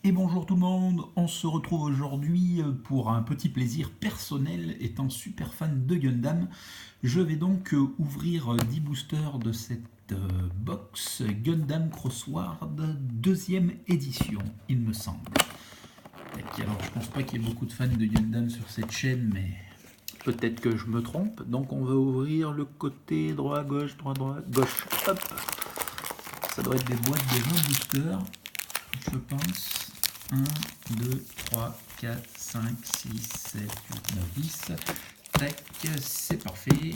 Et bonjour tout le monde, on se retrouve aujourd'hui pour un petit plaisir personnel. Étant super fan de Gundam, je vais donc ouvrir 10 boosters de cette box Gundam Crossword deuxième édition, il me semble. Alors je pense pas qu'il y ait beaucoup de fans de Gundam sur cette chaîne, mais peut-être que je me trompe. Donc on va ouvrir le côté droit, gauche, droit, gauche. Hop. Ça doit être des boîtes de 20 boosters, je pense. 1, 2, 3, 4, 5, 6, 7, 8, 9, 10. Tac, c'est parfait.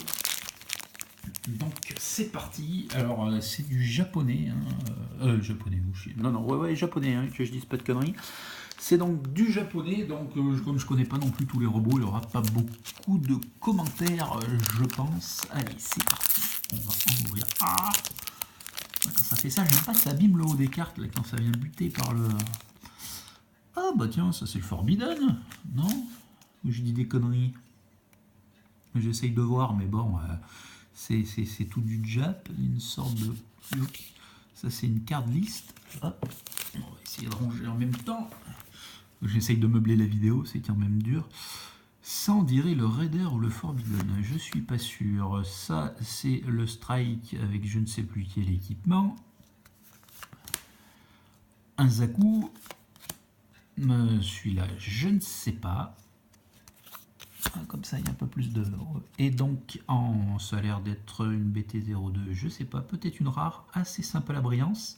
Donc c'est parti. Alors c'est du japonais. Japonais, ouais, japonais, hein, que je dise pas de conneries. C'est donc du japonais, donc comme je connais pas non plus tous les robots, il n'y aura pas beaucoup de commentaires, je pense. Allez, c'est parti. On va en ouvrir. Ah, quand ça fait ça, j'aime pas, ça abîme le haut des cartes là, quand ça vient buter par le... Ah bah tiens, ça c'est le Forbidden, non? Ou je dis des conneries? J'essaye de voir, mais bon, c'est tout du Jap, une sorte de... Ça c'est une carte liste. Hop. On va essayer de ranger en même temps. J'essaye de meubler la vidéo, c'est quand même dur. Ça on dirait le Raider ou le Forbidden, je suis pas sûr. Ça c'est le Strike avec je ne sais plus quel équipement. Un Zaku. Celui-là, je ne sais pas. Comme ça, il y a un peu plus de... Et donc, ça a l'air d'être une BT02, je ne sais pas. Peut-être une rare, assez simple à la brillance.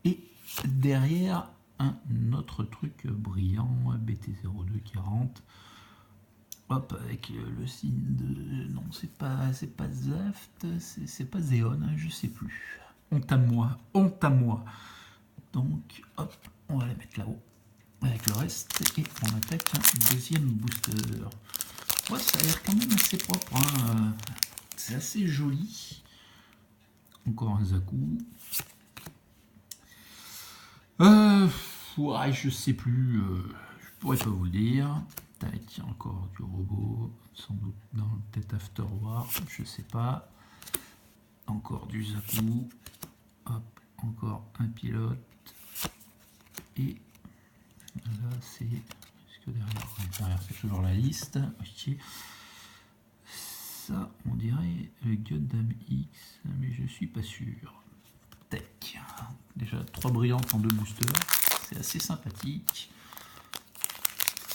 Et derrière, un autre truc brillant, BT0240. Hop, avec le signe de... Non, c'est pas Zaft, c'est pas Xeon, je ne sais plus. Honte à moi, honte à moi. Donc, hop, on va la mettre là-haut. Avec le reste, et on attaque un deuxième booster. Ouais, ça a l'air quand même assez propre, hein. C'est assez joli. Encore un Zaku. Ouais, je sais plus, je pourrais pas vous le dire. Tac, encore du robot, sans doute dans peut-être After War, je sais pas. Encore du Zaku. Hop, encore un pilote. Et là, c'est... Est-ce que derrière c'est toujours la liste? Ok. Ça, on dirait le Gundam X, mais je suis pas sûr. Tac. Déjà, 3 brillantes en 2 boosters. C'est assez sympathique.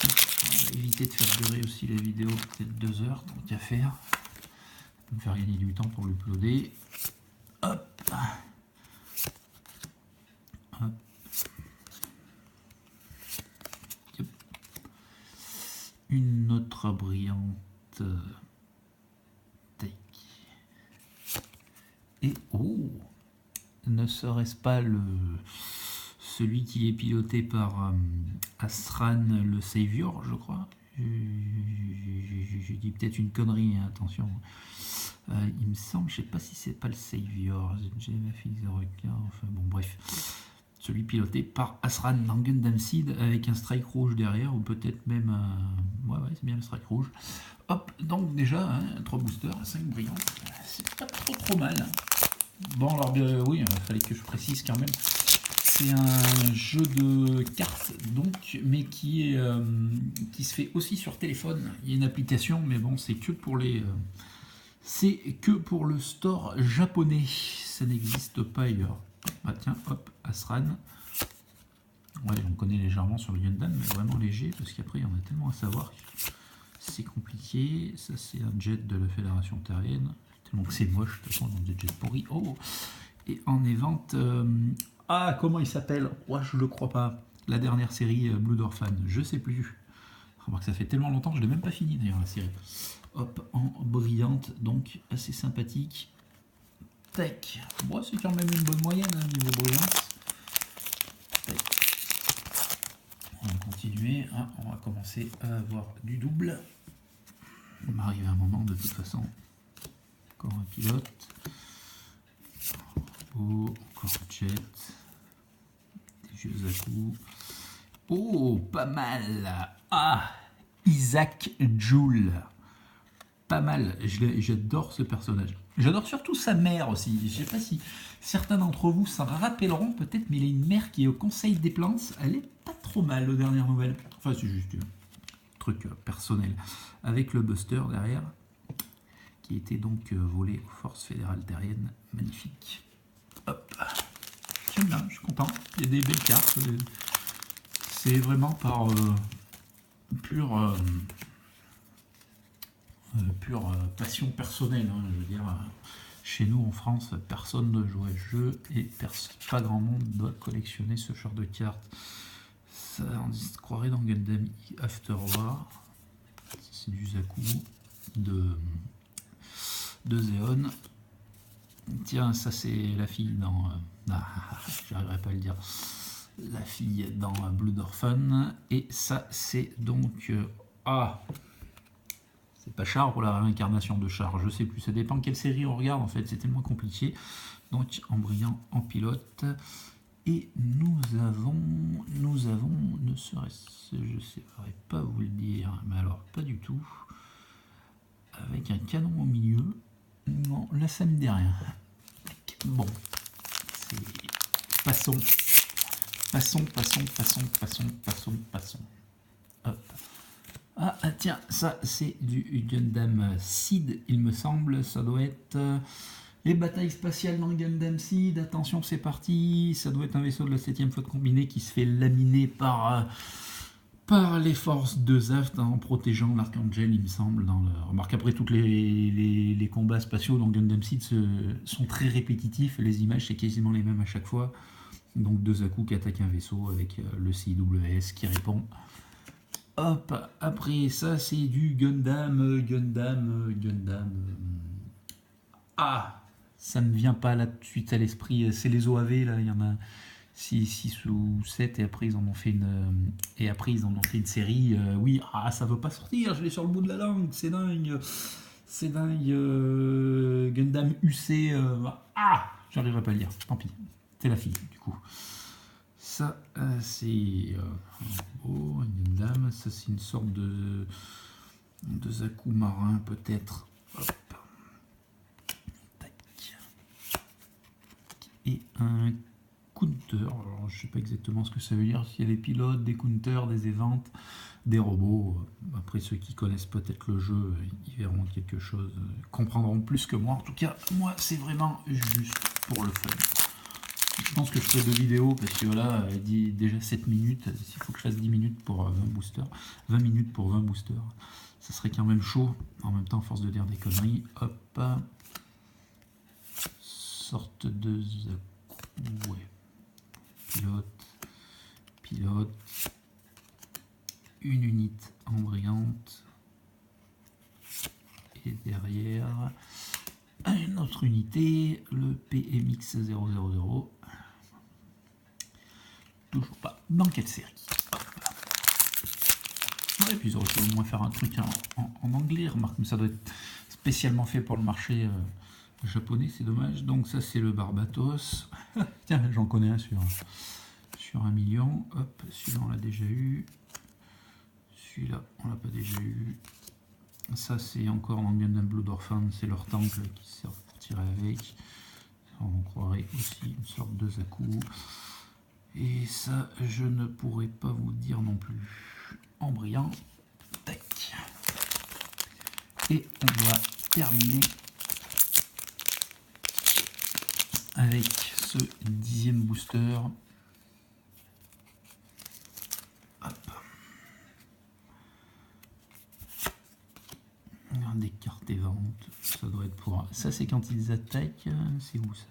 On va éviter de faire durer aussi la vidéo, peut-être 2 heures, tant qu'à faire. On va faire gagner du temps pour l'uploader. Hop. Hop. Une autre brillante. Tac. Et oh, ne serait-ce pas celui qui est piloté par Asran le Savior, je crois. Je dis peut-être une connerie, hein, attention. Il me semble, je sais pas si c'est pas le Savior, GMFX-05, enfin bon bref. Celui piloté par Asran dans Gundam Seed avec un strike rouge derrière, ou peut-être même ouais, c'est bien le strike rouge. Hop, donc déjà, hein, 3 boosters, 5 brillants, c'est pas trop mal. Bon, alors oui, il fallait que je précise quand même. C'est un jeu de cartes, donc, mais qui se fait aussi sur téléphone. Il y a une application, mais bon, c'est que pour les... c'est que pour le store japonais. Ça n'existe pas ailleurs. Ah tiens, hop, Asran. Ouais, on connaît légèrement sur le Gundam, mais vraiment léger, parce qu'après, il y en a tellement à savoir. C'est compliqué. Ça, c'est un jet de la Fédération Terrienne. Tellement que c'est moche, de toute façon, dans des jets pourris. Oh! Et en évente... Ah, comment il s'appelle? Ouais, je le crois pas. La dernière série Blood Orphan, je sais plus. Remarque, ça fait tellement longtemps que je l'ai même pas fini d'ailleurs la série. Hop, en brillante, donc assez sympathique. Tac. Bon, c'est quand même une bonne moyenne, hein, niveau brillance. Tac. On va continuer. Hein, on va commencer à avoir du double. On va arriver à un moment de toute façon. Encore un pilote. Oh, encore un jet. Des vieux Zaku. Oh, pas mal. Ah, Isaac Joule. Pas mal. J'adore ce personnage. J'adore surtout sa mère aussi. Je ne sais pas si certains d'entre vous s'en rappelleront peut-être, mais il a une mère qui est au Conseil des Plantes. Elle est pas trop mal aux dernières nouvelles. Enfin, c'est juste un truc personnel. Avec le Buster derrière, qui était donc volé aux forces fédérales terriennes. Magnifique. Hop. J'aime bien, je suis content. Il y a des belles cartes. C'est vraiment par pure passion personnelle. Hein, je veux dire, chez nous en France, personne ne joue à ce jeu et pas grand monde doit collectionner ce genre de cartes. Ça, on se croirait dans Gundam After War. C'est du Zaku de Zeon. Tiens, ça c'est la fille dans... j'arriverai pas à le dire. La fille dans Blood Orphan. Et ça c'est donc... c'est pas Char pour la réincarnation de Char, je sais plus. Ça dépend quelle série on regarde en fait, c'est tellement compliqué. Donc en brillant, en pilote. Et nous avons, ne serait-ce, je ne saurais pas vous le dire, mais alors pas du tout, avec un canon au milieu. Non, là ça me dit rien. Bon, passons. Hop. Ah tiens, ça c'est du Gundam Seed, il me semble, ça doit être les batailles spatiales dans Gundam Seed. Attention, c'est parti, ça doit être un vaisseau de la 7ème flotte combinée qui se fait laminer par les forces de Zaft en protégeant l'Archangel, il me semble. Remarque, après, tous les combats spatiaux dans Gundam Seed sont très répétitifs, les images c'est quasiment les mêmes à chaque fois. Donc deux Zaku qui attaquent un vaisseau avec le CIWS qui répond. Hop, après ça c'est du Gundam. Ah, ça me vient pas là tout de suite à l'esprit. C'est les OAV là, il y en a 6 ou 7 et après ils en ont fait une série. Oui, ça veut pas sortir, je l'ai sur le bout de la langue, c'est dingue. C'est dingue. Gundam UC. J'arriverai pas à le dire, tant pis. C'est la fille du coup. Ça, c'est un Gundam. Ça, c'est une sorte de Zaku marin, peut-être. Hop. Tac. Et un counter. Alors, je sais pas exactement ce que ça veut dire. S'il y a des pilotes, des counters, des éventes, des robots. Après, ceux qui connaissent peut-être le jeu, ils verront quelque chose, comprendront plus que moi. En tout cas, moi, c'est vraiment juste pour le fun. Je pense que je ferai 2 vidéos parce que là, elle dit déjà 7 minutes. S'il faut que je fasse 10 minutes pour 20 boosters, 20 minutes pour 20 boosters, ça serait quand même chaud. En même temps, à force de dire des conneries, hop, sorte de Zaku, ouais. Pilote, une unité embrayante, et derrière, une autre unité, le PMX 000. Toujours pas. Dans quelle série? Ouais, puis ils auraient pu au moins faire un truc en anglais. Remarque, mais ça doit être spécialement fait pour le marché japonais, c'est dommage. Donc ça c'est le Barbatos. Tiens, j'en connais un sur 1 million. Hop, celui-là on l'a déjà eu. Celui-là on l'a pas déjà eu. Ça c'est encore dans Gundam Blood Orphan, c'est leur temple qui sert pour tirer avec. On croirait aussi une sorte de Zaku. Et ça, je ne pourrais pas vous dire non plus. En brillant. Tac. Et on va terminer avec ce 10e booster. Hop. Des cartes et ventes. Ça doit être pour... Ça, c'est quand ils attaquent. C'est où ça?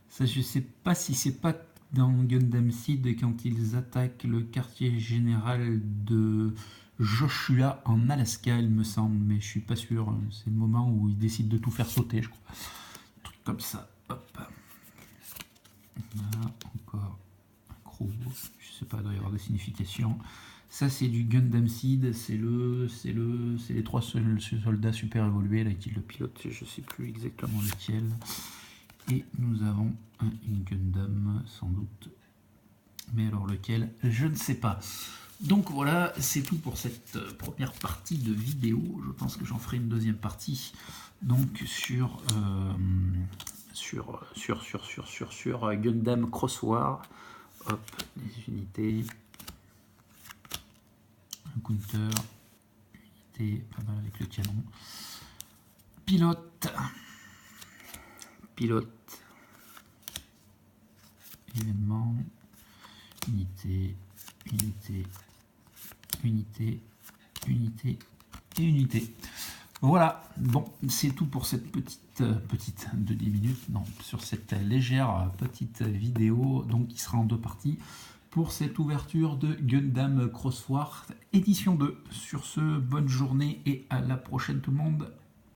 Ça, je sais pas si c'est pas dans Gundam Seed quand ils attaquent le quartier général de Joshua en Alaska, il me semble, mais je suis pas sûr. C'est le moment où ils décident de tout faire sauter, je crois. Un truc comme ça. Hop. Là, encore un crow. Je sais pas, il doit y avoir des significations. Ça, c'est du Gundam Seed. C'est les 3 soldats super évolués là qui le pilotent. Je sais plus exactement lequel. Et nous avons un Gundam, sans doute. Mais alors lequel, je ne sais pas. Donc voilà, c'est tout pour cette première partie de vidéo. Je pense que j'en ferai une deuxième partie. Donc sur Gundam Cross War. Hop, unité, un counter, unité, pas mal avec le canon, pilote, événement, unité, et unité. Voilà, bon, c'est tout pour cette petite de 10 minutes, non, sur cette légère petite vidéo, donc qui sera en 2 parties, pour cette ouverture de Gundam Crossword édition 2. Sur ce, bonne journée et à la prochaine tout le monde.